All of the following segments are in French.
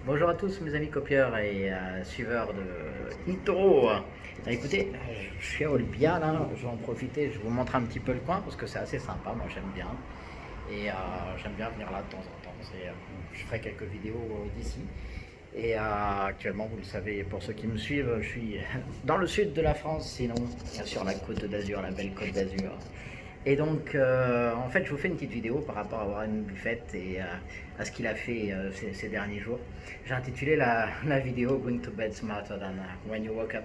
Bonjour à tous mes amis copieurs et suiveurs de eToro. Écoutez, je suis à Olbia là, je vais en profiter, je vais vous montrer un petit peu le coin parce que c'est assez sympa, moi j'aime bien. Et j'aime bien venir là de temps en temps. Je ferai quelques vidéos d'ici. Et actuellement, vous le savez, pour ceux qui me suivent, je suis dans le sud de la France, sinon sur la côte d'Azur, la belle côte d'Azur. Et donc, en fait, je vous fais une petite vidéo par rapport à Warren Buffett et à ce qu'il a fait ces derniers jours. J'ai intitulé la vidéo Going to bed smarter than when you woke up.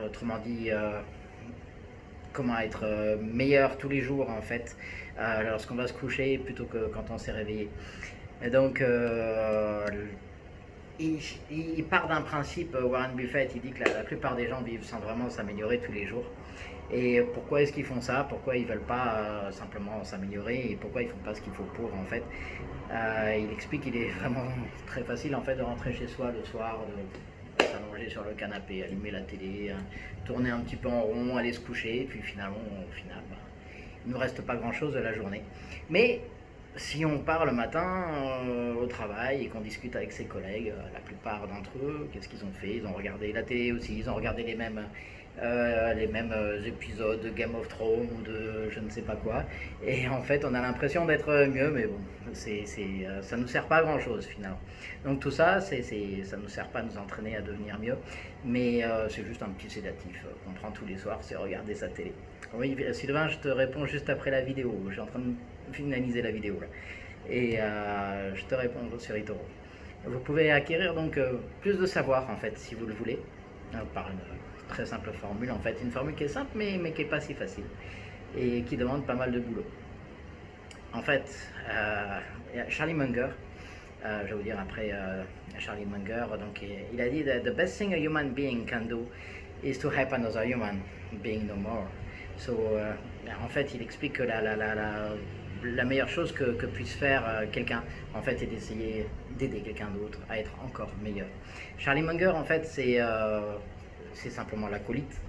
Autrement dit, comment être meilleur tous les jours en fait, lorsqu'on va se coucher plutôt que quand on s'est réveillé. Et donc, il, il part d'un principe, Warren Buffett, il dit que la plupart des gens vivent sans vraiment s'améliorer tous les jours. Et pourquoi est-ce qu'ils font ça? Pourquoi ils ne veulent pas simplement s'améliorer? Et pourquoi ils ne font pas ce qu'il faut pour en fait? Il explique qu'il est vraiment très facile en fait de rentrer chez soi le soir, de s'allonger sur le canapé, allumer la télé, tourner un petit peu en rond, aller se coucher, et puis finalement, au final, il ne nous reste pas grand-chose de la journée. Mais si on part le matin au travail et qu'on discute avec ses collègues, la plupart d'entre eux, qu'est-ce qu'ils ont fait? Ils ont regardé la télé aussi, ils ont regardé les mêmes épisodes de Game of Thrones ou de je ne sais pas quoi. Et en fait, on a l'impression d'être mieux, mais bon, ça ne nous sert pas à grand chose finalement. Donc tout ça, ça ne nous sert pas à nous entraîner à devenir mieux, mais c'est juste un petit sédatif qu'on prend tous les soirs, c'est regarder sa télé. Oui, Sylvain, je te réponds juste après la vidéo. Je suis en train de finaliser la vidéo là. Et je te réponds sur eToro. Vous pouvez acquérir donc plus de savoir en fait si vous le voulez par une très simple formule en fait, une formule qui est simple mais qui est pas si facile et qui demande pas mal de boulot. En fait, Charlie Munger, je vais vous dire après Charlie Munger, donc il a dit the best thing a human being can do is to help another human being no more. So, en fait, il explique que la meilleure chose que puisse faire quelqu'un, en fait, est d'essayer d'aider quelqu'un d'autre à être encore meilleur. Charlie Munger, en fait, c'est simplement l'acolyte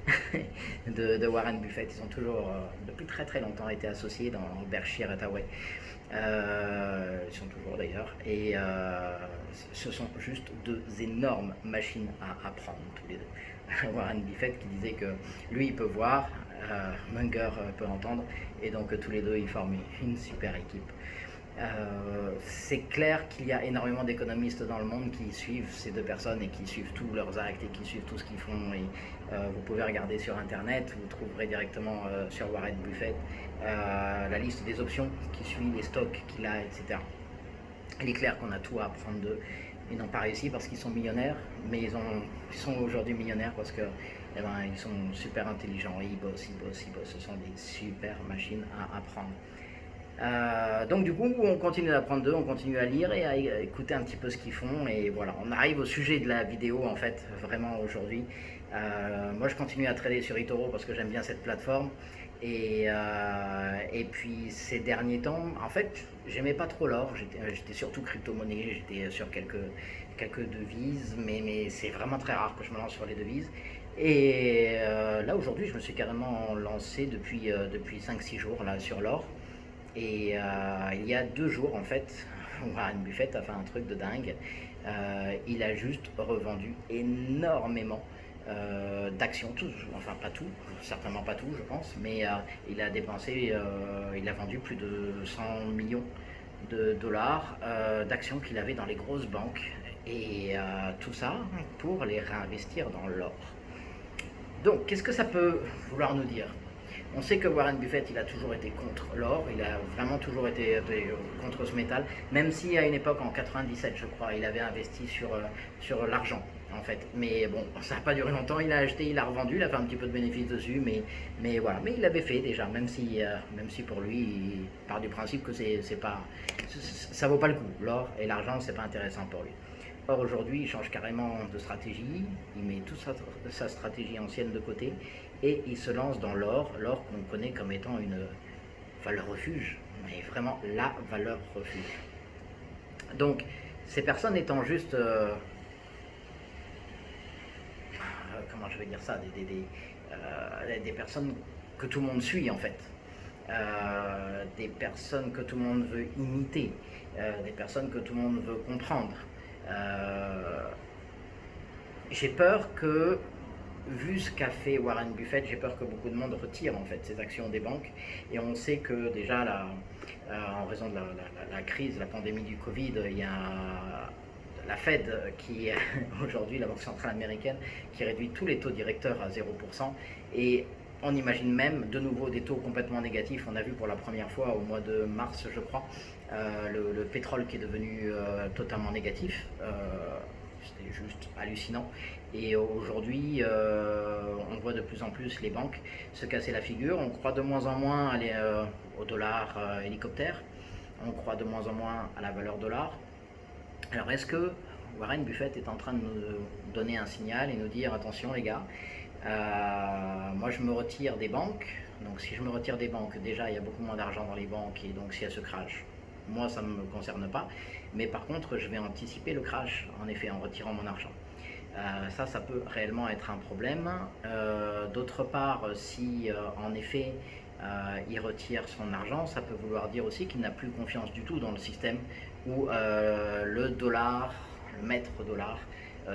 de Warren Buffett. Ils ont toujours, depuis très très longtemps, été associés dans Berkshire Hathaway. Ils sont toujours d'ailleurs. Et ce sont juste deux énormes machines à apprendre tous les deux. Warren Buffett qui disait que lui il peut voir, Munger peut entendre, et donc tous les deux ils forment une super équipe. C'est clair qu'il y a énormément d'économistes dans le monde qui suivent ces deux personnes et qui suivent tous leurs actes et qui suivent tout ce qu'ils font. Et vous pouvez regarder sur internet, vous trouverez directement sur Warren Buffett la liste des options qui suit, les stocks qu'il a, etc. Il est clair qu'on a tout à apprendre d'eux. Ils n'ont pas réussi parce qu'ils sont millionnaires, mais ils sont aujourd'hui millionnaires parce que ils sont super intelligents, ils bossent, ils bossent, ils bossent. Ce sont des super machines à apprendre. Donc du coup, on continue d'apprendre d'eux, on continue à lire et à écouter un petit peu ce qu'ils font. Et voilà, on arrive au sujet de la vidéo en fait, vraiment aujourd'hui. Moi, je continue à trader sur eToro parce que j'aime bien cette plateforme. Et puis ces derniers temps, en fait, j'aimais pas trop l'or. J'étais surtout crypto-monnaie, j'étais sur quelques devises, mais c'est vraiment très rare que je me lance sur les devises. Et là aujourd'hui, je me suis carrément lancé depuis 5-6 jours là sur l'or. Et il y a 2 jours, en fait, Warren Buffett a fait un truc de dingue. Il a juste revendu énormément d'actions, enfin pas tout, certainement pas tout, je pense, mais il a dépensé, il a vendu plus de 100 millions de dollars d'actions qu'il avait dans les grosses banques. Et tout ça pour les réinvestir dans l'or. Donc, qu'est-ce que ça peut vouloir nous dire? On sait que Warren Buffett, il a toujours été contre l'or, il a vraiment toujours été contre ce métal, même si à une époque, en 97, je crois, il avait investi sur l'argent, en fait. Mais bon, ça n'a pas duré longtemps, il a acheté, il a revendu, il a fait un petit peu de bénéfice dessus, mais voilà. Mais il l'avait fait déjà, même si pour lui, il part du principe que ça vaut pas le coup. L'or et l'argent, c'est pas intéressant pour lui. Or aujourd'hui, il change carrément de stratégie, il met toute sa stratégie ancienne de côté et il se lance dans l'or, l'or qu'on connaît comme étant une valeur refuge, mais vraiment la valeur refuge. Donc ces personnes étant juste, comment je vais dire ça, des personnes que tout le monde suit en fait, des personnes que tout le monde veut imiter, des personnes que tout le monde veut comprendre. J'ai peur que, vu ce qu'a fait Warren Buffett, j'ai peur que beaucoup de monde retire en fait ses actions des banques. Et on sait que déjà, en raison de la crise, la pandémie du Covid, il y a la Fed, qui aujourd'hui, la Banque centrale américaine, qui réduit tous les taux directeurs à 0%. Et on imagine même de nouveau des taux complètement négatifs. On a vu pour la première fois au mois de mars, je crois, le pétrole qui est devenu totalement négatif. C'était juste hallucinant. Et aujourd'hui, on voit de plus en plus les banques se casser la figure. On croit de moins en moins au dollar hélicoptère. On croit de moins en moins à la valeur dollar. Alors est-ce que Warren Buffett est en train de nous donner un signal et nous dire attention les gars, moi je me retire des banques. Donc si je me retire des banques, déjà il y a beaucoup moins d'argent dans les banques, et donc si elles se crachent, moi ça ne me concerne pas. Mais par contre je vais anticiper le crash, en effet, en retirant mon argent. Ça peut réellement être un problème. D'autre part, si en effet il retire son argent, ça peut vouloir dire aussi qu'il n'a plus confiance du tout dans le système, où le dollar, le maître dollar,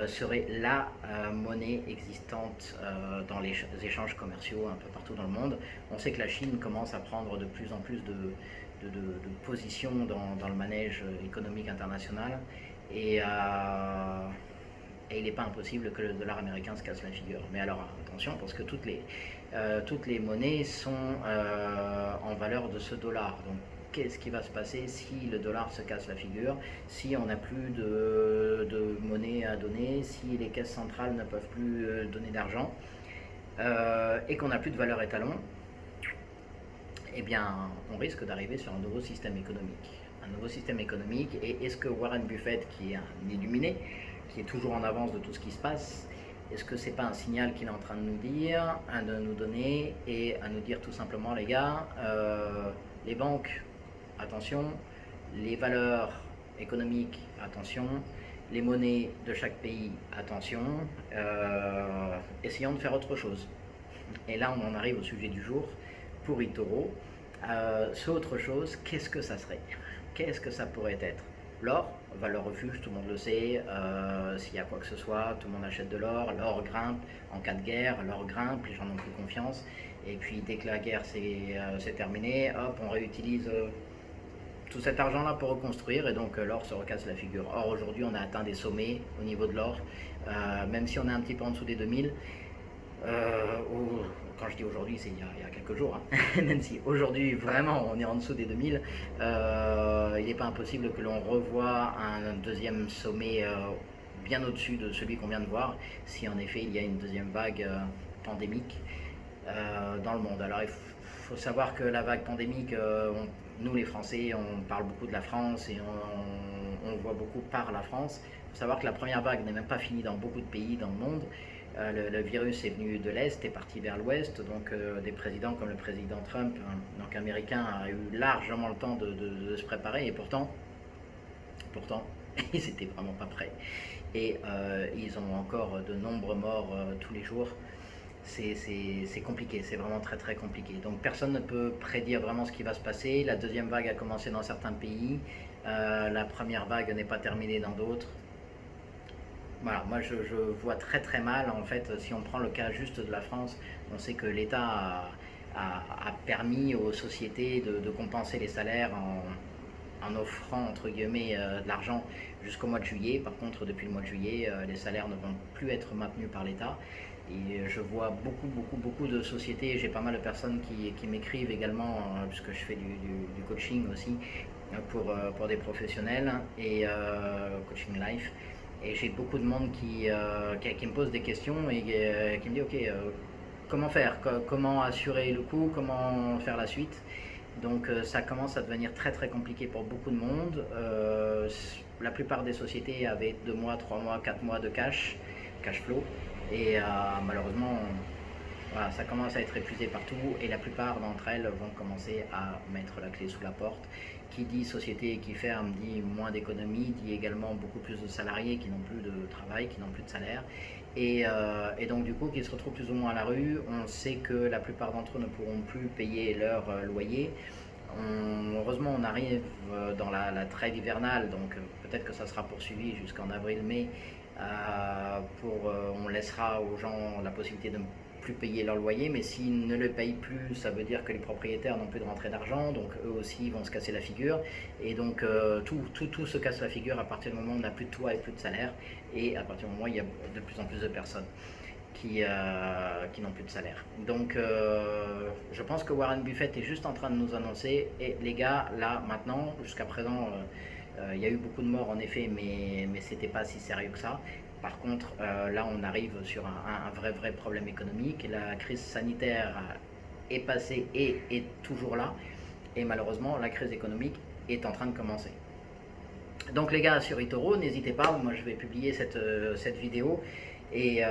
serait la monnaie existante dans les échanges commerciaux un peu partout dans le monde. On sait que la Chine commence à prendre de plus en plus de position dans le manège économique international, et il n'est pas impossible que le dollar américain se casse la figure. Mais alors attention, parce que toutes les monnaies sont en valeur de ce dollar. Donc qu'est-ce qui va se passer si le dollar se casse la figure, si on n'a plus de monnaie à donner, si les caisses centrales ne peuvent plus donner d'argent, et qu'on n'a plus de valeur étalon? Eh bien, on risque d'arriver sur un nouveau système économique. Un nouveau système économique, et est-ce que Warren Buffett, qui est un illuminé, qui est toujours en avance de tout ce qui se passe, est-ce que c'est pas un signal qu'il est en train de nous dire, de nous donner, et à nous dire tout simplement les gars, les banques, attention, les valeurs économiques, attention, les monnaies de chaque pays, attention, essayons de faire autre chose. Et là on en arrive au sujet du jour, pour eToro. Ce autre chose, qu'est-ce que ça serait? Qu'est-ce que ça pourrait être? L'or, valeur refuge, tout le monde le sait. S'il y a quoi que ce soit, tout le monde achète de l'or. L'or grimpe en cas de guerre, l'or grimpe, les gens n'ont plus confiance. Et puis dès que la guerre c'est terminé, hop, on réutilise tout cet argent-là pour reconstruire, et donc l'or se recasse la figure. Or aujourd'hui, on a atteint des sommets au niveau de l'or, même si on est un petit peu en dessous des 2000. Quand je dis aujourd'hui, c'est il y a quelques jours, hein. Même si aujourd'hui vraiment on est en dessous des 2000, il n'est pas impossible que l'on revoie un deuxième sommet bien au-dessus de celui qu'on vient de voir, si en effet il y a une deuxième vague pandémique dans le monde. Alors il faut savoir que la vague pandémique, nous les Français, on parle beaucoup de la France, et on voit beaucoup par la France. Il faut savoir que la première vague n'est même pas finie dans beaucoup de pays dans le monde. Le virus est venu de l'Est et parti vers l'Ouest, donc des présidents comme le président Trump, donc américain, a eu largement le temps de se préparer, et pourtant ils n'étaient vraiment pas prêts. Et ils ont encore de nombreux morts tous les jours. C'est compliqué, c'est vraiment très très compliqué. Donc personne ne peut prédire vraiment ce qui va se passer. La deuxième vague a commencé dans certains pays, la première vague n'est pas terminée dans d'autres. Voilà, moi je vois très très mal, en fait, si on prend le cas juste de la France. On sait que l'État a permis aux sociétés de compenser les salaires en offrant entre guillemets de l'argent jusqu'au mois de juillet. Par contre, depuis le mois de juillet, les salaires ne vont plus être maintenus par l'État. Et je vois beaucoup de sociétés, j'ai pas mal de personnes qui m'écrivent également, puisque je fais du coaching aussi pour des professionnels, et coaching life. Et j'ai beaucoup de monde qui me pose des questions, et qui me dit ok, comment faire, comment assurer le coup, comment faire la suite. Donc ça commence à devenir très très compliqué pour beaucoup de monde. La plupart des sociétés avaient 2 mois, 3 mois, 4 mois de cash flow, et malheureusement voilà, ça commence à être épuisé partout, et la plupart d'entre elles vont commencer à mettre la clé sous la porte. Qui dit société qui ferme dit moins d'économie, dit également beaucoup plus de salariés qui n'ont plus de travail, qui n'ont plus de salaire, et donc du coup qui se retrouvent plus ou moins à la rue. On sait que la plupart d'entre eux ne pourront plus payer leur loyer. Heureusement, on arrive dans la trêve hivernale, donc peut-être que ça sera poursuivi jusqu'en avril-mai. On laissera aux gens la possibilité de ne plus payer leur loyer, mais s'ils ne le payent plus, ça veut dire que les propriétaires n'ont plus de rentrée d'argent, donc eux aussi vont se casser la figure. Et donc tout se casse la figure à partir du moment où on n'a plus de toit et plus de salaire, et à partir du moment où il y a de plus en plus de personnes qui n'ont plus de salaire. Donc je pense que Warren Buffett est juste en train de nous annoncer, et les gars, là, maintenant, jusqu'à présent, il y a eu beaucoup de morts en effet, mais c'était pas si sérieux que ça. Par contre, là, on arrive sur un vrai problème économique. La crise sanitaire est passée et est toujours là. Et malheureusement, la crise économique est en train de commencer. Donc les gars, sur eToro, n'hésitez pas, moi je vais publier cette vidéo. Et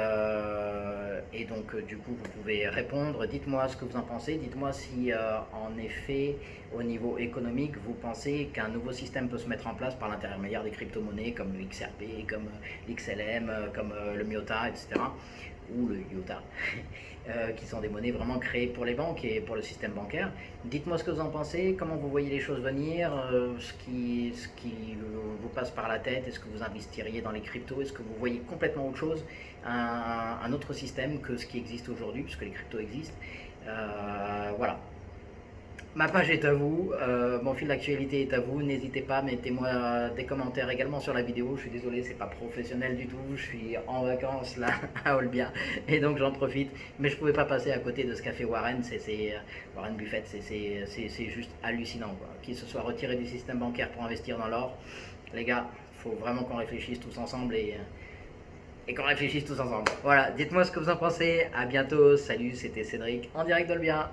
donc du coup vous pouvez répondre, dites-moi ce que vous en pensez, dites-moi si en effet au niveau économique vous pensez qu'un nouveau système peut se mettre en place par l'intermédiaire des crypto-monnaies comme le XRP, comme l'XLM, comme le MIOTA, etc. ou le IOTA, qui sont des monnaies vraiment créées pour les banques et pour le système bancaire. Dites-moi ce que vous en pensez, comment vous voyez les choses venir, ce qui vous passe par la tête, est-ce que vous investiriez dans les cryptos, est-ce que vous voyez complètement autre chose, un autre système que ce qui existe aujourd'hui, puisque les cryptos existent. Voilà. Ma page est à vous, mon fil d'actualité est à vous, n'hésitez pas, mettez-moi des commentaires également sur la vidéo, je suis désolé, c'est pas professionnel du tout, je suis en vacances là à Olbia, et donc j'en profite, mais je pouvais pas passer à côté de ce qu'a fait Warren, Warren Buffett, c'est juste hallucinant, quoi. Qu'il se soit retiré du système bancaire pour investir dans l'or, les gars, faut vraiment qu'on réfléchisse tous ensemble et qu'on réfléchisse tous ensemble. Voilà, dites-moi ce que vous en pensez, à bientôt, salut, c'était Cédric en direct d'Olbia.